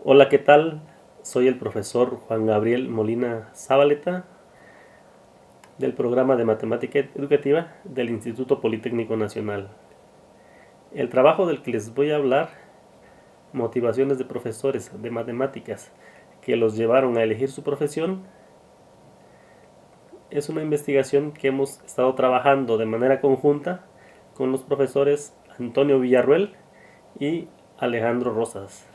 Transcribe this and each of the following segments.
Hola, ¿qué tal? Soy el profesor Juan Gabriel Molina Zabaleta del programa de Matemática Educativa del Instituto Politécnico Nacional. El trabajo del que les voy a hablar, motivaciones de profesores de matemáticas que los llevaron a elegir su profesión, es una investigación que hemos estado trabajando de manera conjunta con los profesores Antonio Villarruel y Alejandro Rosas.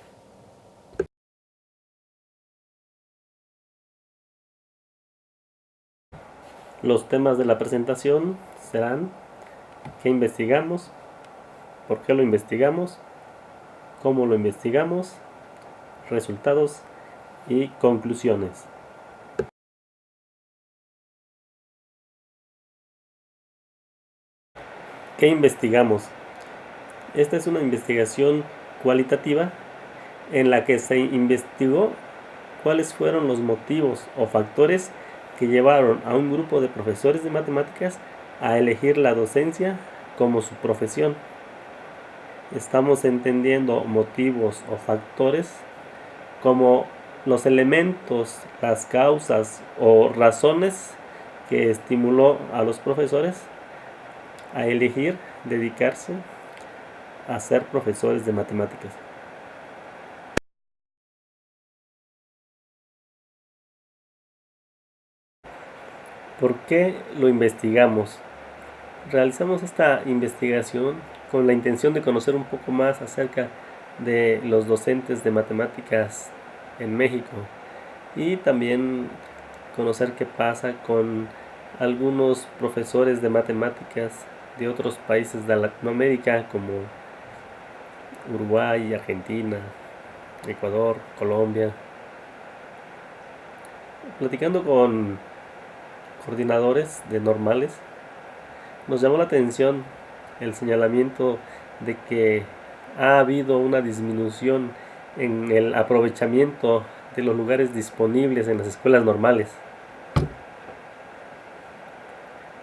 Los temas de la presentación serán: ¿qué investigamos? ¿Por qué lo investigamos? ¿Cómo lo investigamos? Resultados y conclusiones. ¿Qué investigamos? Esta es una investigación cualitativa en la que se investigó cuáles fueron los motivos o factores que llevaron a un grupo de profesores de matemáticas a elegir la docencia como su profesión. Estamos entendiendo motivos o factores como los elementos, las causas o razones que estimuló a los profesores a elegir dedicarse a ser profesores de matemáticas. ¿Por qué lo investigamos? Realizamos esta investigación con la intención de conocer un poco más acerca de los docentes de matemáticas en México y también conocer qué pasa con algunos profesores de matemáticas de otros países de Latinoamérica como Uruguay, Argentina, Ecuador, Colombia. Platicando con coordinadores de normales, nos llamó la atención el señalamiento de que ha habido una disminución en el aprovechamiento de los lugares disponibles en las escuelas normales.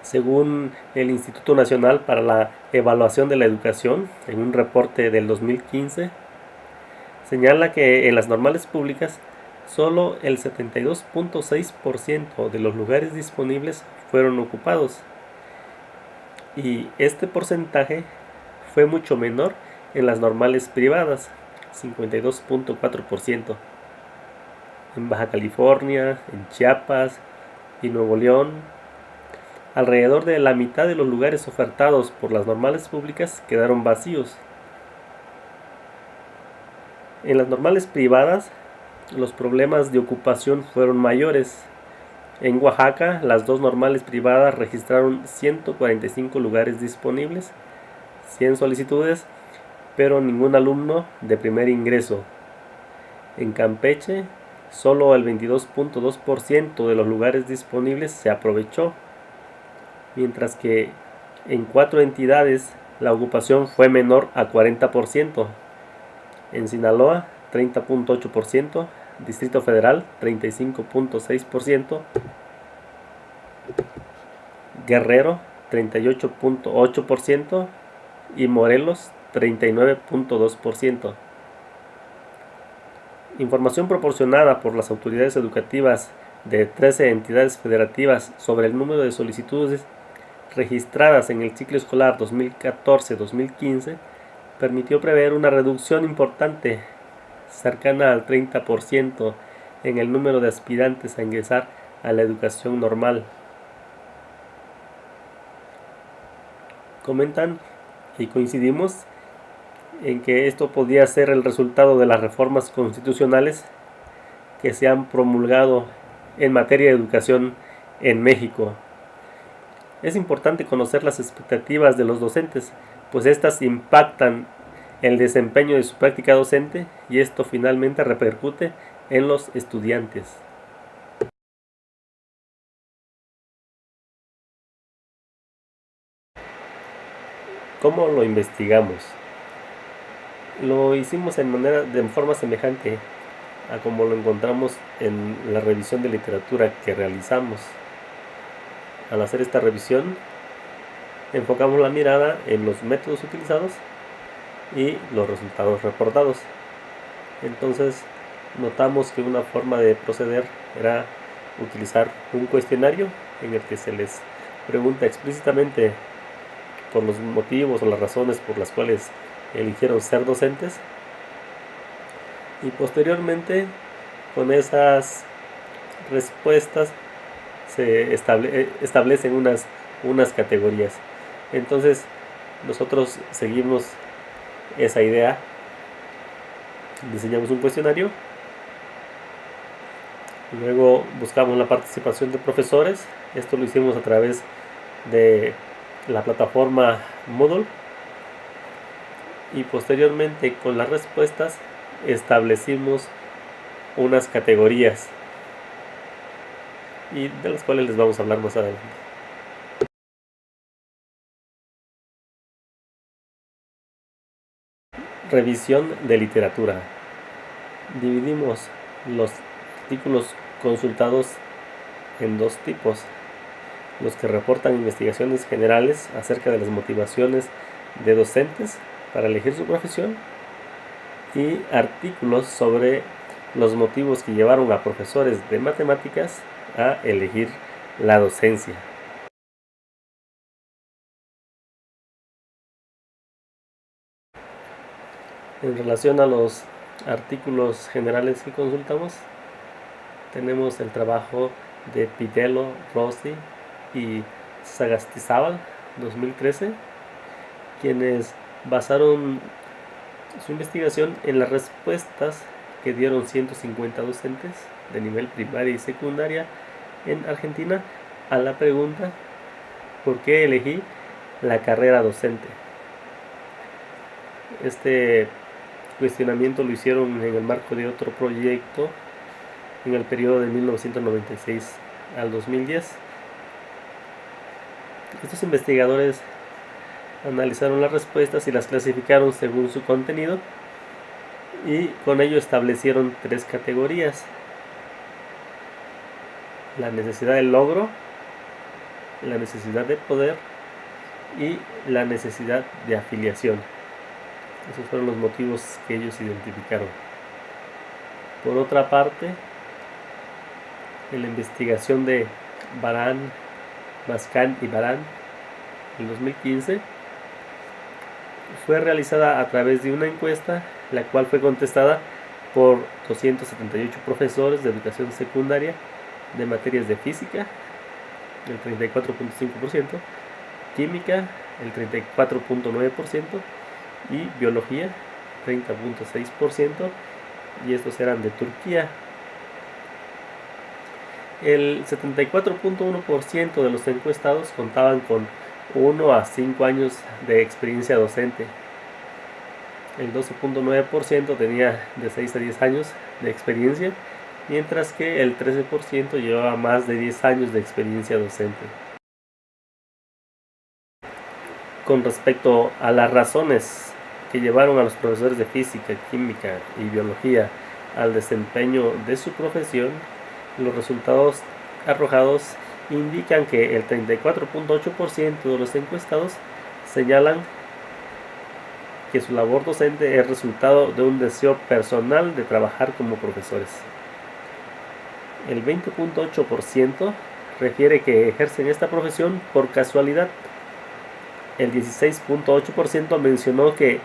Según el Instituto Nacional para la Evaluación de la Educación, en un reporte del 2015, señala que en las normales públicas solo el 72.6% de los lugares disponibles fueron ocupados, y este porcentaje fue mucho menor en las normales privadas, 52.4%. En Baja California, en Chiapas y Nuevo León, alrededor de la mitad de los lugares ofertados por las normales públicas quedaron vacíos. En las normales privadas, los problemas de ocupación fueron mayores. En Oaxaca, las dos normales privadas registraron 145 lugares disponibles, 100 solicitudes, pero ningún alumno de primer ingreso. En Campeche, solo el 22.2% de los lugares disponibles se aprovechó, mientras que en 4 entidades la ocupación fue menor a 40%. En Sinaloa, 30.8%, Distrito Federal, 35.6%, Guerrero, 38.8% y Morelos, 39.2%. Información proporcionada por las autoridades educativas de 13 entidades federativas sobre el número de solicitudes registradas en el ciclo escolar 2014-2015 permitió prever una reducción importante, cercana al 30%, en el número de aspirantes a ingresar a la educación normal. Comentan y coincidimos en que esto podría ser el resultado de las reformas constitucionales que se han promulgado en materia de educación en México. Es importante conocer las expectativas de los docentes, pues estas impactan el desempeño de su práctica docente y esto finalmente repercute en los estudiantes. ¿Cómo lo investigamos? Lo hicimos de forma semejante a como lo encontramos en la revisión de literatura que realizamos. Al hacer esta revisión, enfocamos la mirada en los métodos utilizados y los resultados reportados. Entonces, notamos que una forma de proceder era utilizar un cuestionario en el que se les pregunta explícitamente por los motivos o las razones por las cuales eligieron ser docentes, y posteriormente con esas respuestas se establecen unas categorías. Entonces nosotros seguimos esa idea, diseñamos un cuestionario, luego buscamos la participación de profesores. Esto lo hicimos a través de la plataforma Moodle, y posteriormente con las respuestas establecimos unas categorías, y de las cuales les vamos a hablar más adelante. Revisión de literatura. Dividimos los artículos consultados en dos tipos: los que reportan investigaciones generales acerca de las motivaciones de docentes para elegir su profesión, y artículos sobre los motivos que llevaron a profesores de matemáticas a elegir la docencia. En relación a los artículos generales que consultamos, tenemos el trabajo de Pidello, Rossi y Sagastizábal, 2013, quienes basaron su investigación en las respuestas que dieron 150 docentes de nivel primaria y secundaria en Argentina a la pregunta: ¿por qué elegí la carrera docente? Este cuestionamiento lo hicieron en el marco de otro proyecto en el periodo de 1996 al 2010. Estos investigadores analizaron las respuestas y las clasificaron según su contenido, y con ello establecieron tres categorías: la necesidad de logro, la necesidad de poder y la necesidad de afiliación. Esos fueron los motivos que ellos identificaron. Por otra parte, en la investigación de Barán, Mascán y Barán, en 2015, fue realizada a través de una encuesta, la cual fue contestada por 278 profesores de educación secundaria de materias de física, el 34.5%, química, el 34.9%, y biología, 30.6%, y estos eran de Turquía. El 74.1% de los encuestados contaban con 1 a 5 años de experiencia docente. El 12.9% tenía de 6 a 10 años de experiencia, mientras que el 13% llevaba más de 10 años de experiencia docente. Con respecto a las razones que llevaron a los profesores de física, química y biología al desempeño de su profesión, los resultados arrojados indican que el 34.8% de los encuestados señalan que su labor docente es resultado de un deseo personal de trabajar como profesores. El 20.8% refiere que ejercen esta profesión por casualidad. El 16.8% mencionó que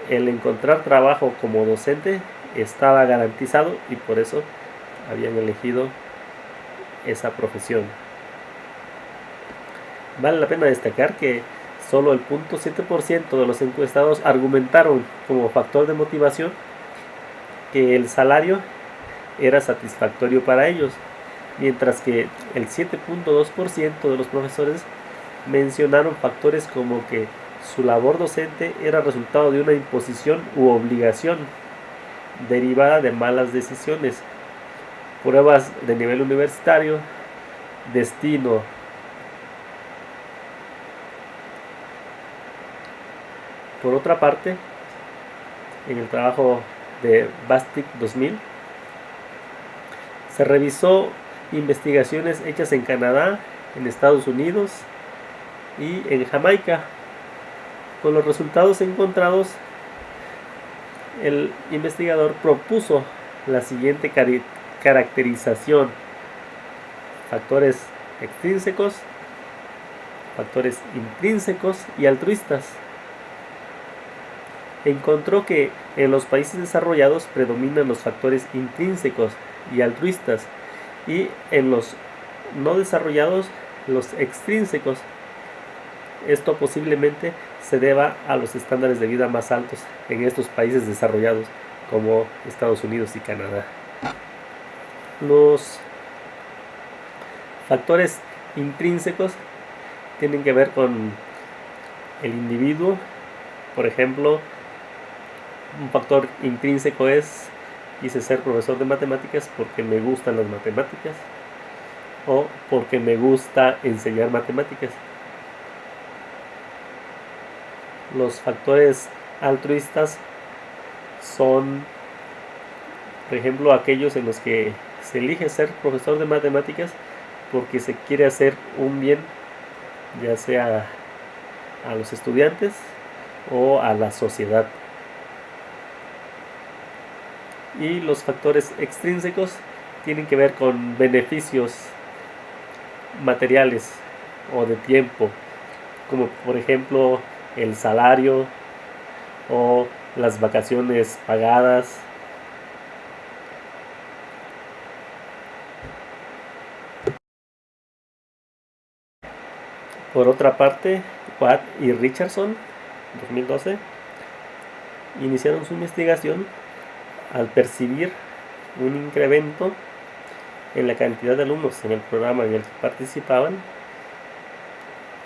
el encontrar trabajo como docente estaba garantizado y por eso habían elegido esa profesión. Vale la pena destacar que solo el 0.7% de los encuestados argumentaron como factor de motivación que el salario era satisfactorio para ellos, mientras que el 7.2% de los profesores mencionaron factores como que su labor docente era resultado de una imposición u obligación derivada de malas decisiones, pruebas de nivel universitario, destino. Por otra parte, en el trabajo de Bastic 2000, se revisó investigaciones hechas en Canadá, en Estados Unidos y en Jamaica. Con los resultados encontrados, el investigador propuso la siguiente caracterización: factores extrínsecos, factores intrínsecos y altruistas. Encontró que en los países desarrollados predominan los factores intrínsecos y altruistas, y en los no desarrollados los extrínsecos. Esto posiblemente se deba a los estándares de vida más altos en estos países desarrollados como Estados Unidos y Canadá. Los factores intrínsecos tienen que ver con el individuo. Por ejemplo, un factor intrínseco es: quise ser profesor de matemáticas porque me gustan las matemáticas, o porque me gusta enseñar matemáticas. Los factores altruistas son, por ejemplo, aquellos en los que se elige ser profesor de matemáticas porque se quiere hacer un bien, ya sea a los estudiantes o a la sociedad. Y los factores extrínsecos tienen que ver con beneficios materiales o de tiempo, como por ejemplo el salario o las vacaciones pagadas. Por otra parte, Watt y Richardson, 2012, iniciaron su investigación al percibir un incremento en la cantidad de alumnos en el programa en el que participaban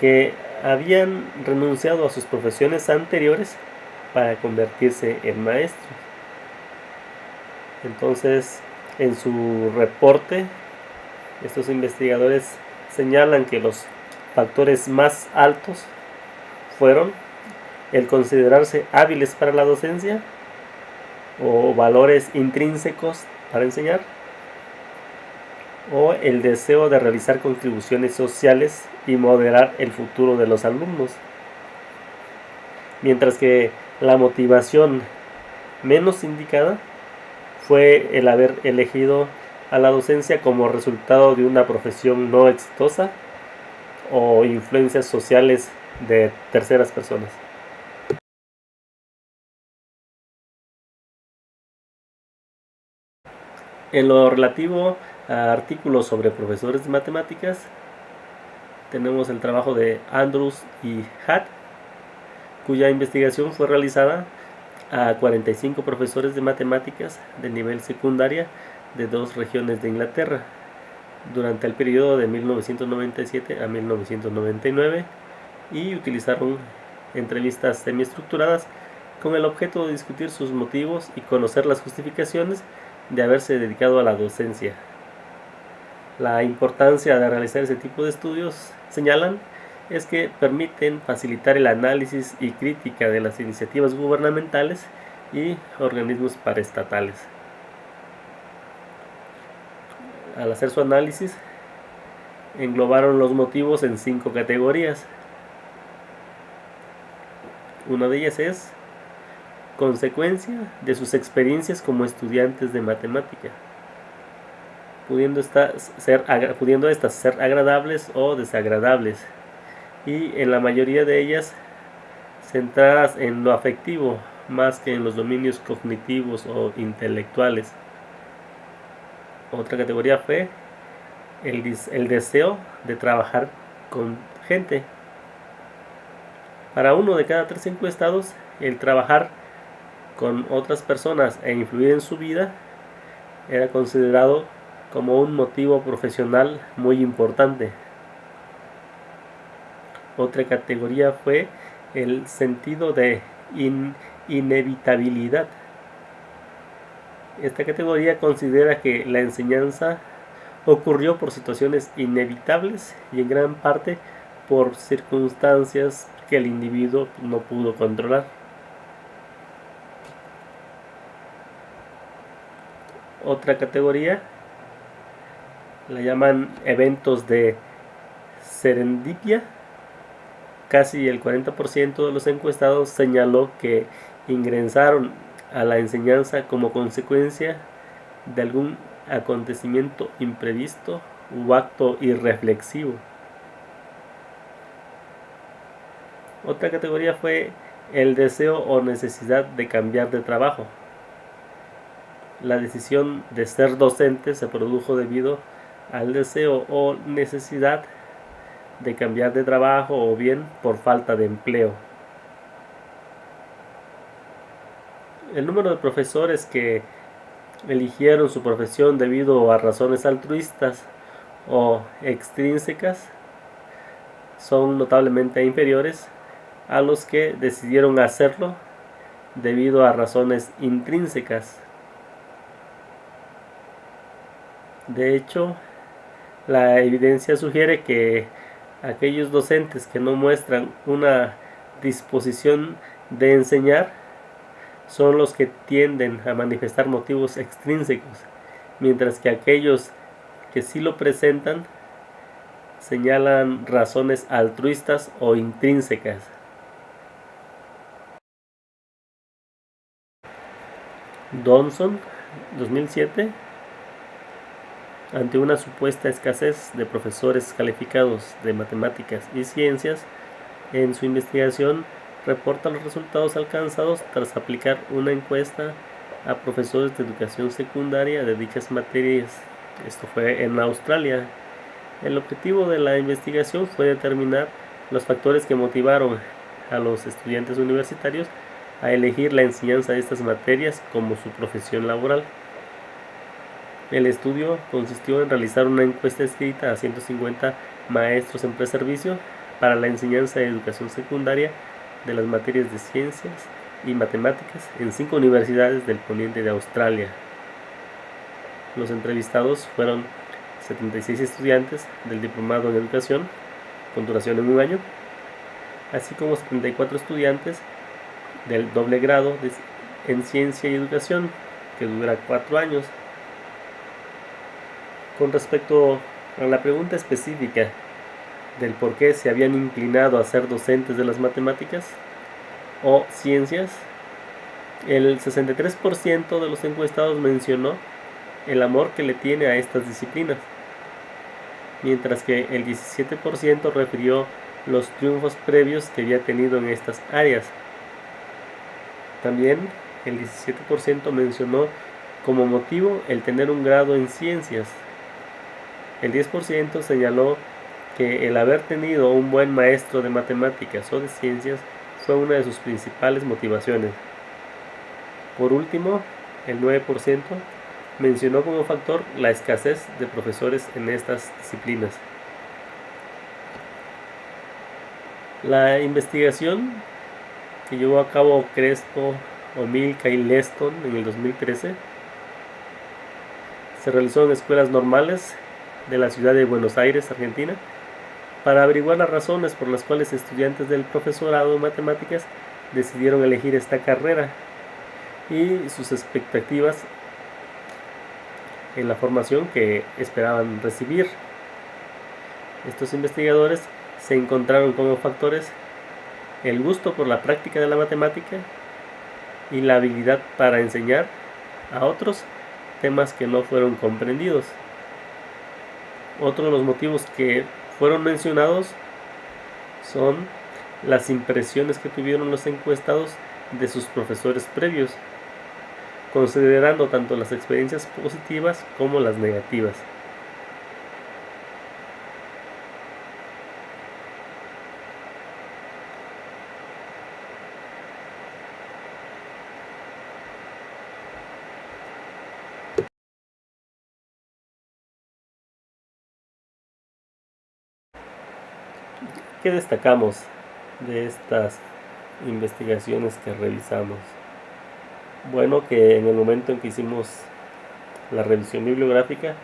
que habían renunciado a sus profesiones anteriores para convertirse en maestros. Entonces, en su reporte, estos investigadores señalan que los factores más altos fueron el considerarse hábiles para la docencia, o valores intrínsecos para enseñar, o el deseo de realizar contribuciones sociales y moderar el futuro de los alumnos. Mientras que la motivación menos indicada fue el haber elegido a la docencia como resultado de una profesión no exitosa o influencias sociales de terceras personas. En lo relativo a artículos sobre profesores de matemáticas, tenemos el trabajo de Andrews y Hatt, cuya investigación fue realizada a 45 profesores de matemáticas de nivel secundaria de 2 regiones de Inglaterra durante el periodo de 1997 a 1999, y utilizaron entrevistas semiestructuradas con el objeto de discutir sus motivos y conocer las justificaciones de haberse dedicado a la docencia. La importancia de realizar ese tipo de estudios, señalan, es que permiten facilitar el análisis y crítica de las iniciativas gubernamentales y organismos paraestatales. Al hacer su análisis, englobaron los motivos en 5 categorías. Una de ellas es consecuencia de sus experiencias como estudiantes de matemática, pudiendo estas ser agradables o desagradables, y en la mayoría de ellas centradas en lo afectivo más que en los dominios cognitivos o intelectuales. Otra categoría fue el deseo de trabajar con gente. Para 1 de cada 3 encuestados, el trabajar con otras personas e influir en su vida era considerado como un motivo profesional muy importante. Otra categoría fue el sentido de inevitabilidad. Esta categoría considera que la enseñanza ocurrió por situaciones inevitables y en gran parte por circunstancias que el individuo no pudo controlar. Otra categoría la llaman eventos de serendipia. Casi el 40% de los encuestados señaló que ingresaron a la enseñanza como consecuencia de algún acontecimiento imprevisto u acto irreflexivo. Otra categoría fue el deseo o necesidad de cambiar de trabajo. La decisión de ser docente se produjo debido al deseo o necesidad de cambiar de trabajo o bien por falta de empleo. El número de profesores que eligieron su profesión debido a razones altruistas o extrínsecas son notablemente inferiores a los que decidieron hacerlo debido a razones intrínsecas. De hecho, la evidencia sugiere que aquellos docentes que no muestran una disposición de enseñar son los que tienden a manifestar motivos extrínsecos, mientras que aquellos que sí lo presentan señalan razones altruistas o intrínsecas. Donson, 2007. Ante una supuesta escasez de profesores calificados de matemáticas y ciencias, en su investigación reporta los resultados alcanzados tras aplicar una encuesta a profesores de educación secundaria de dichas materias. Esto fue en Australia. El objetivo de la investigación fue determinar los factores que motivaron a los estudiantes universitarios a elegir la enseñanza de estas materias como su profesión laboral. El estudio consistió en realizar una encuesta escrita a 150 maestros en preservicio para la enseñanza de educación secundaria de las materias de ciencias y matemáticas en 5 universidades del poniente de Australia. Los entrevistados fueron 76 estudiantes del diplomado en educación, con duración en 1 año, así como 74 estudiantes del doble grado en ciencia y educación, que dura 4 años. Con respecto a la pregunta específica del por qué se habían inclinado a ser docentes de las matemáticas o ciencias, el 63% de los encuestados mencionó el amor que le tiene a estas disciplinas, mientras que el 17% refirió los triunfos previos que había tenido en estas áreas. También el 17% mencionó como motivo el tener un grado en ciencias. El 10% señaló que el haber tenido un buen maestro de matemáticas o de ciencias fue una de sus principales motivaciones. Por último, el 9% mencionó como factor la escasez de profesores en estas disciplinas. La investigación que llevó a cabo Crespo, Omilka y Leston en el 2013 se realizó en escuelas normales de la ciudad de Buenos Aires, Argentina, para averiguar las razones por las cuales estudiantes del profesorado de matemáticas decidieron elegir esta carrera y sus expectativas en la formación que esperaban recibir. Estos investigadores se encontraron como factores el gusto por la práctica de la matemática y la habilidad para enseñar a otros temas que no fueron comprendidos. Otro de los motivos que fueron mencionados son las impresiones que tuvieron los encuestados de sus profesores previos, considerando tanto las experiencias positivas como las negativas. ¿Qué destacamos de estas investigaciones que revisamos? Bueno, que en el momento en que hicimos la revisión bibliográfica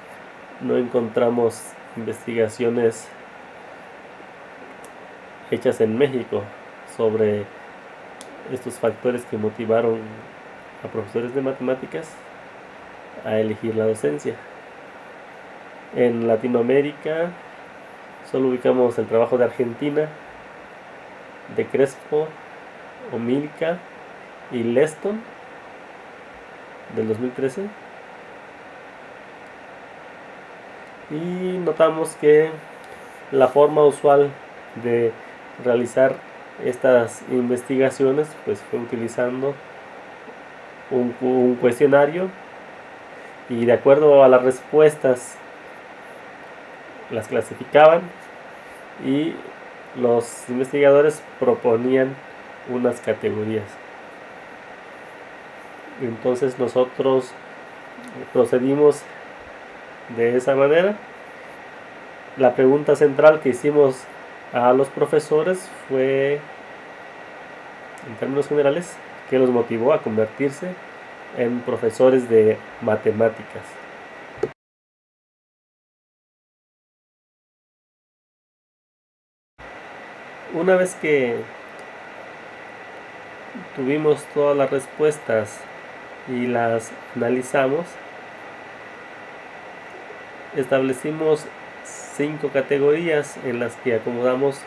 no encontramos investigaciones hechas en México sobre estos factores que motivaron a profesores de matemáticas a elegir la docencia. En Latinoamérica solo ubicamos el trabajo de Argentina, de Crespo, Omilka y Leston del 2013, y notamos que la forma usual de realizar estas investigaciones pues fue utilizando un cuestionario, y de acuerdo a las respuestas las clasificaban, y los investigadores proponían unas categorías. Entonces nosotros procedimos de esa manera. La pregunta central que hicimos a los profesores fue, en términos generales, ¿qué los motivó a convertirse en profesores de matemáticas? Una vez que tuvimos todas las respuestas y las analizamos, establecimos 5 categorías en las que acomodamos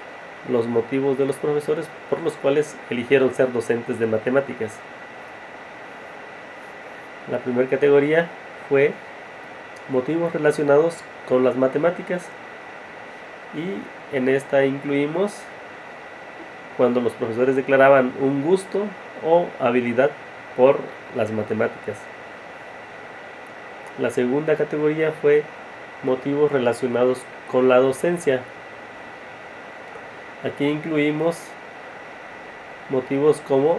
los motivos de los profesores por los cuales eligieron ser docentes de matemáticas. La primera categoría fue motivos relacionados con las matemáticas, y en esta incluimos cuando los profesores declaraban un gusto o habilidad por las matemáticas. La segunda categoría fue motivos relacionados con la docencia. Aquí incluimos motivos como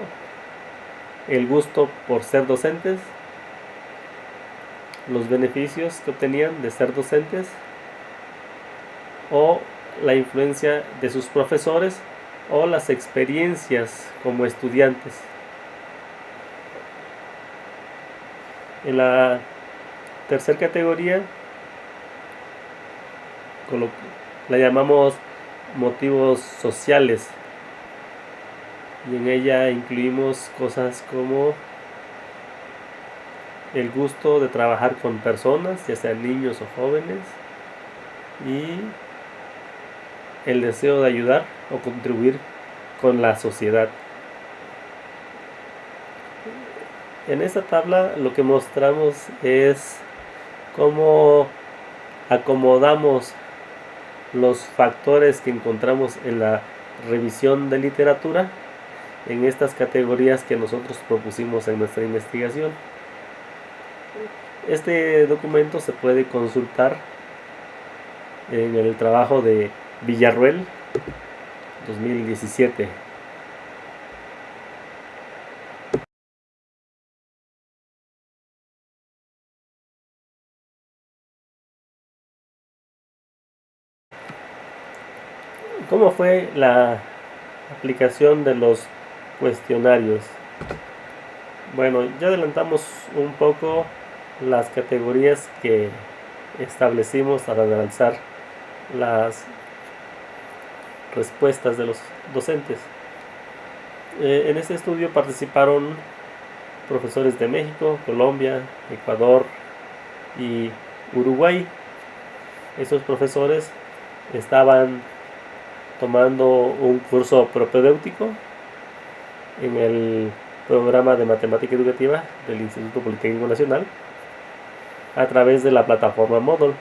el gusto por ser docentes, los beneficios que obtenían de ser docentes, o la influencia de sus profesores, o las experiencias como estudiantes. En la tercera categoría la llamamos motivos sociales, y en ella incluimos cosas como el gusto de trabajar con personas, ya sean niños o jóvenes, y el deseo de ayudar o contribuir con la sociedad. En esta tabla lo que mostramos es cómo acomodamos los factores que encontramos en la revisión de literatura en estas categorías que nosotros propusimos en nuestra investigación. Este documento se puede consultar en el trabajo de Villarruel 2017. ¿Cómo fue la aplicación de los cuestionarios? Bueno, ya adelantamos un poco las categorías que establecimos al analizar las respuestas de los docentes. En este estudio participaron profesores de México, Colombia, Ecuador y Uruguay. Esos profesores estaban tomando un curso propedéutico en el programa de matemática educativa del Instituto Politécnico Nacional a través de la plataforma Moodle.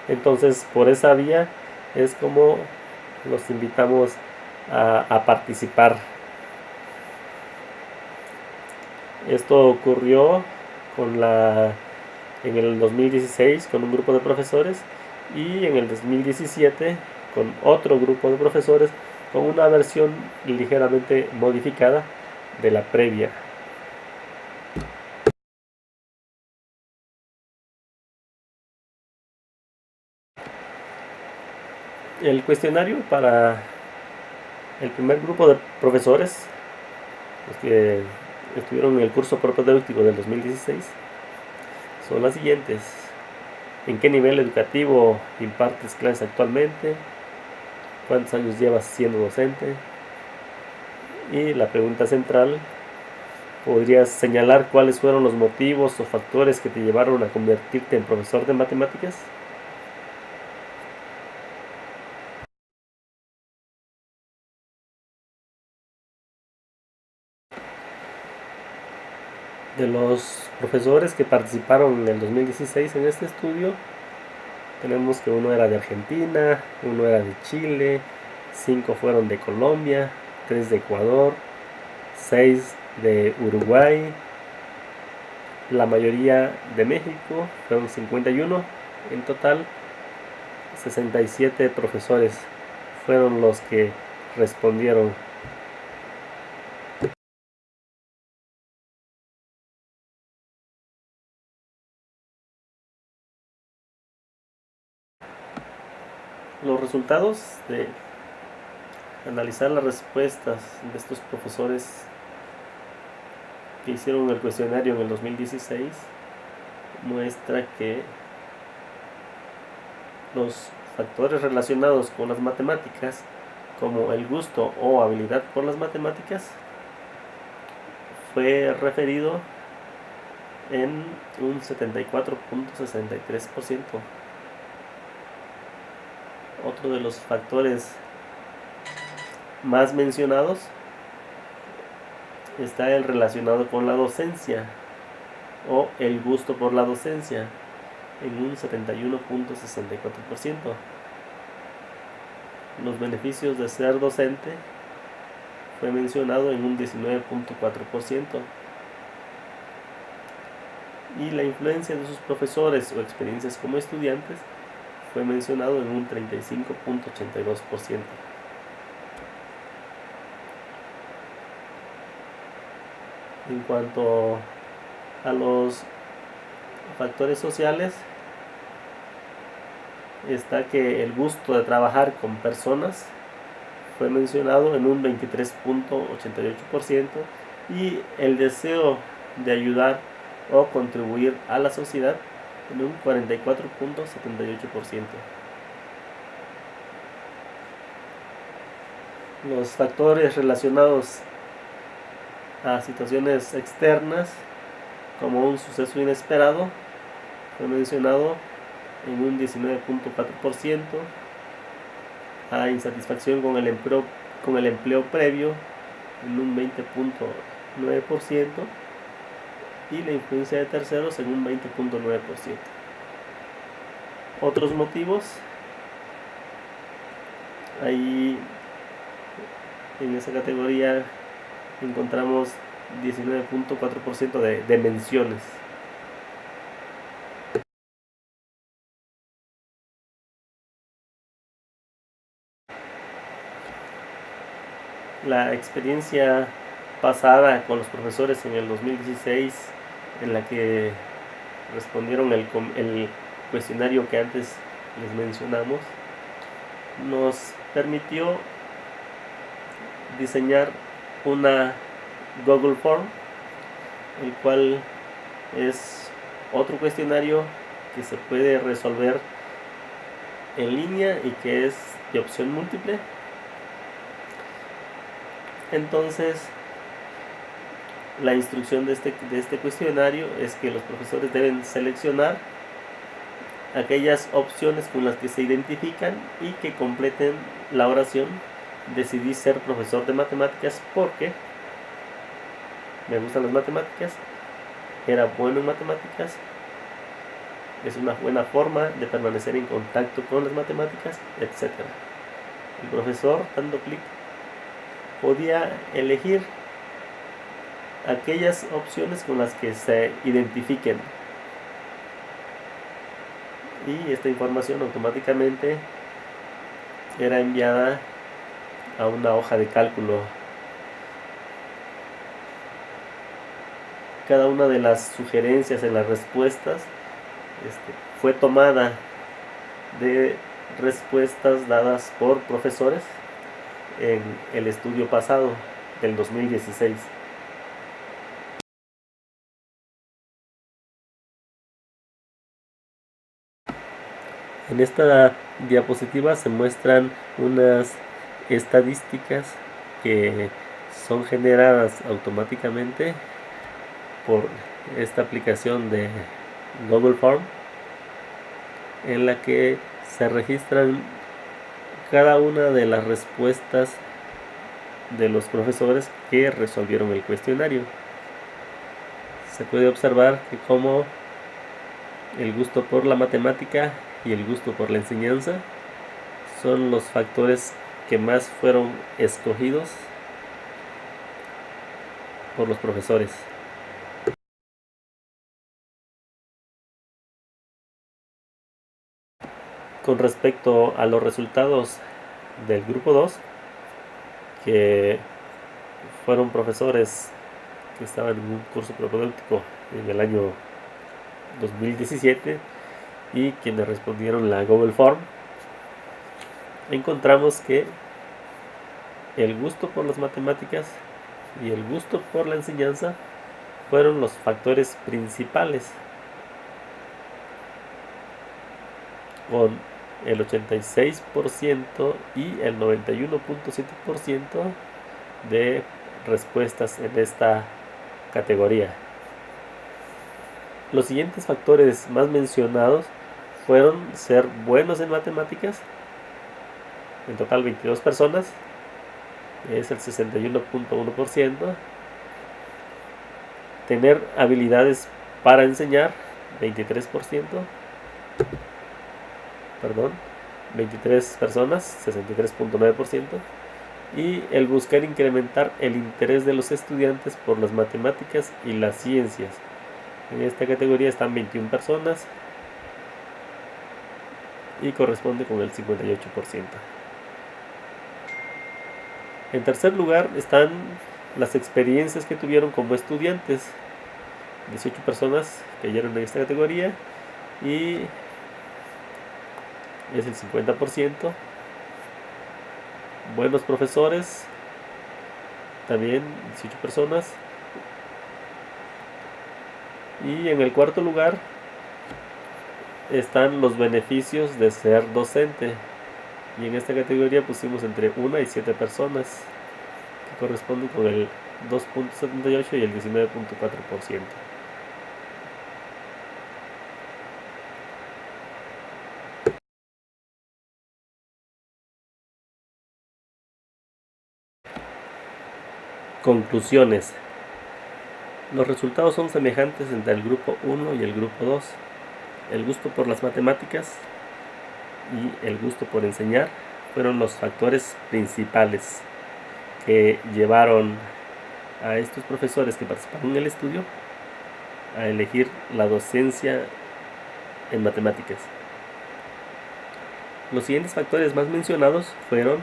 Entonces, por esa vía es como los invitamos a participar. Esto ocurrió en el 2016 con un grupo de profesores, y en el 2017 con otro grupo de profesores, con una versión ligeramente modificada de la previa. El cuestionario para el primer grupo de profesores, los que estuvieron en el curso propedéutico del 2016, son las siguientes: ¿en qué nivel educativo impartes clases actualmente? ¿Cuántos años llevas siendo docente? Y la pregunta central: ¿podrías señalar cuáles fueron los motivos o factores que te llevaron a convertirte en profesor de matemáticas? De los profesores que participaron en el 2016 en este estudio, Tenemos que uno era de Argentina, uno era de Chile, 5 fueron de Colombia, 3 de Ecuador, 6 de Uruguay, la mayoría de México, fueron 51. En total, 67 profesores fueron los que respondieron. Los resultados de analizar las respuestas de estos profesores que hicieron el cuestionario en el 2016 muestra que los factores relacionados con las matemáticas, como el gusto o habilidad por las matemáticas, fue referido en un 74.63%. Otro de los factores más mencionados está el relacionado con la docencia o el gusto por la docencia en un 71.64%. Los beneficios de ser docente fue mencionado en un 19.4%. Y la influencia de sus profesores o experiencias como estudiantes fue mencionado en un 35.82%. En cuanto a los factores sociales, está que el gusto de trabajar con personas fue mencionado en un 23.88% y el deseo de ayudar o contribuir a la sociedad en un 44.78%. Los factores relacionados a situaciones externas, como un suceso inesperado, fue mencionado en un 19.4%, a insatisfacción con el empleo previo en un 20.9% y la influencia de terceros en un 20.9%. Otros motivos, ahí en esa categoría encontramos 19.4% de menciones. La experiencia pasada con los profesores en el 2016, en la que respondieron el cuestionario que antes les mencionamos, nos permitió diseñar una Google Form, el cual es otro cuestionario que se puede resolver en línea y que es de opción múltiple. Entonces, la instrucción de este cuestionario es que los profesores deben seleccionar aquellas opciones con las que se identifican y que completen la oración: decidí ser profesor de matemáticas porque me gustan las matemáticas, era bueno en matemáticas, es una buena forma de permanecer en contacto con las matemáticas, etc. El profesor, dando clic, podía elegir aquellas opciones con las que se identifiquen, y esta información automáticamente era enviada a una hoja de cálculo. Cada una de las sugerencias en las respuestas fue tomada de respuestas dadas por profesores en el estudio pasado del 2016. En esta diapositiva se muestran unas estadísticas que son generadas automáticamente por esta aplicación de Google Form, en la que se registran cada una de las respuestas de los profesores que resolvieron el cuestionario. Se puede observar que como el gusto por la matemática y el gusto por la enseñanza son los factores que más fueron escogidos por los profesores. Con respecto a los resultados del grupo 2, que fueron profesores que estaban en un curso propedéutico en el año 2017 y quienes respondieron la Google Form, encontramos que el gusto por las matemáticas y el gusto por la enseñanza fueron los factores principales, con el 86% y el 91.7% de respuestas en esta categoría. Los siguientes factores más mencionados fueron ser buenos en matemáticas, en total 22 personas, es el 61.1%, tener habilidades para enseñar, 23%, 23 personas, 63.9%, y el buscar incrementar el interés de los estudiantes por las matemáticas y las ciencias. En esta categoría están 21 personas y corresponde con el 58%. En tercer lugar están las experiencias que tuvieron como estudiantes. 18 personas cayeron en esta categoría y es el 50%. Buenos profesores, también 18 personas. Y en el cuarto lugar están los beneficios de ser docente. Y en esta categoría pusimos entre 1 y 7 personas, que corresponden con el 2.78 y el 19.4%. Conclusiones. Los resultados son semejantes entre el grupo 1 y el grupo 2. El gusto por las matemáticas y el gusto por enseñar fueron los factores principales que llevaron a estos profesores que participaron en el estudio a elegir la docencia en matemáticas. Los siguientes factores más mencionados fueron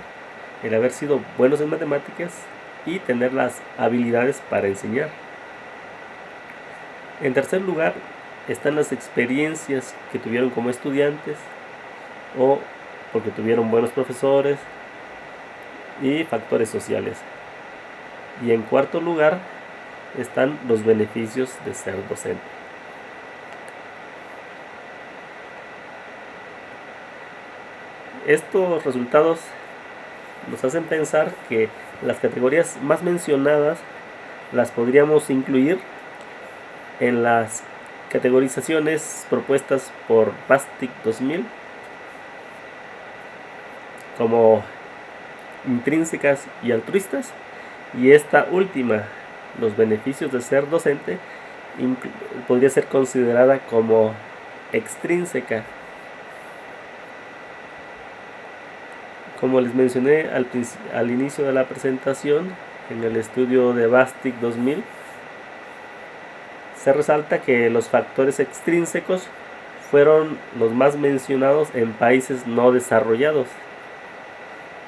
el haber sido buenos en matemáticas y tener las habilidades para enseñar. En tercer lugar están las experiencias que tuvieron como estudiantes o porque tuvieron buenos profesores y factores sociales. Y en cuarto lugar están los beneficios de ser docente. Estos resultados nos hacen pensar que las categorías más mencionadas las podríamos incluir en las categorizaciones propuestas por BASTIC 2000 como intrínsecas y altruistas, y esta última, los beneficios de ser docente, podría ser considerada como extrínseca. Como les mencioné al inicio de la presentación, en el estudio de BASTIC 2000 se resalta que los factores extrínsecos fueron los más mencionados en países no desarrollados,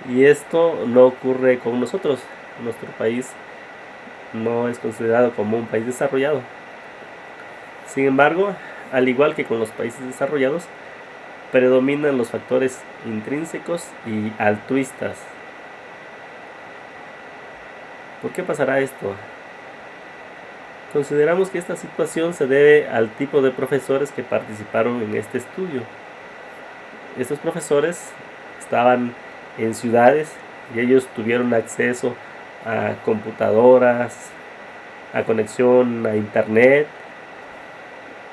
y esto no ocurre con nosotros. Nuestro país no es considerado como un país desarrollado. Sin embargo, al igual que con los países desarrollados, predominan los factores intrínsecos y altruistas. ¿Por qué pasará esto? Consideramos que esta situación se debe al tipo de profesores que participaron en este estudio. Estos profesores estaban en ciudades y ellos tuvieron acceso a computadoras, a conexión a internet,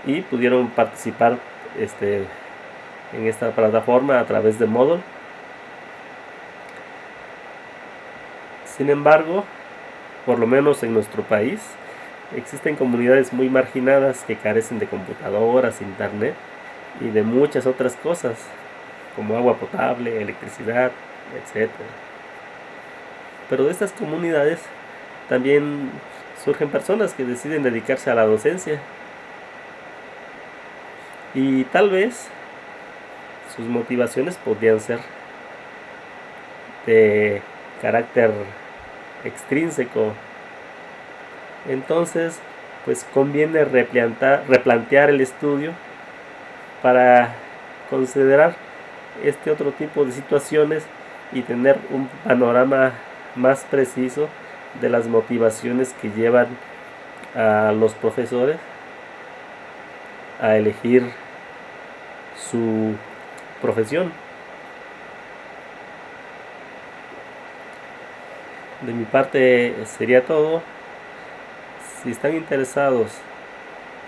y pudieron participar en esta plataforma a través de Moodle. Sin embargo, por lo menos en nuestro país, existen comunidades muy marginadas que carecen de computadoras, internet, y de muchas otras cosas, como agua potable, electricidad, etcétera. Pero de estas comunidades también surgen personas que deciden dedicarse a la docencia, y tal vez sus motivaciones podrían ser de carácter extrínseco. Entonces, pues conviene replantear el estudio para considerar este otro tipo de situaciones y tener un panorama más preciso de las motivaciones que llevan a los profesores a elegir su profesión. De mi parte sería todo. Si están interesados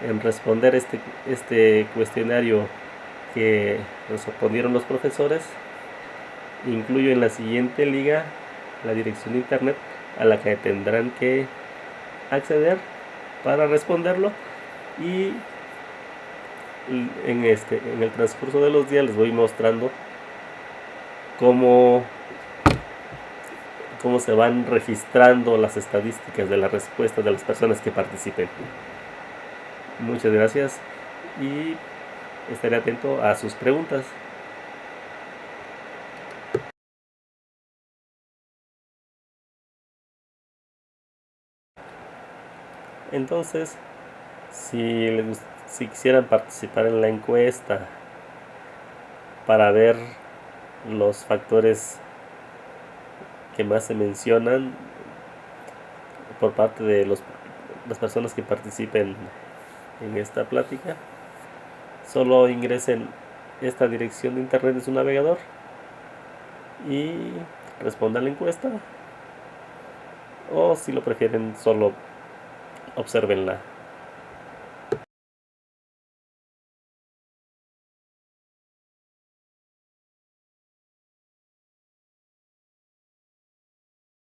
en responder este cuestionario que respondieron los profesores, incluyo en la siguiente liga la dirección de internet a la que tendrán que acceder para responderlo, y en el transcurso de los días les voy mostrando cómo se van registrando las estadísticas de la respuesta de las personas que participen. Muchas gracias y estaré atento a sus preguntas. Entonces, si quisieran participar en la encuesta para ver los factores que más se mencionan por parte de las personas que participen en esta plática, solo ingresen esta dirección de internet de su navegador y respondan la encuesta, o si lo prefieren solo observenla.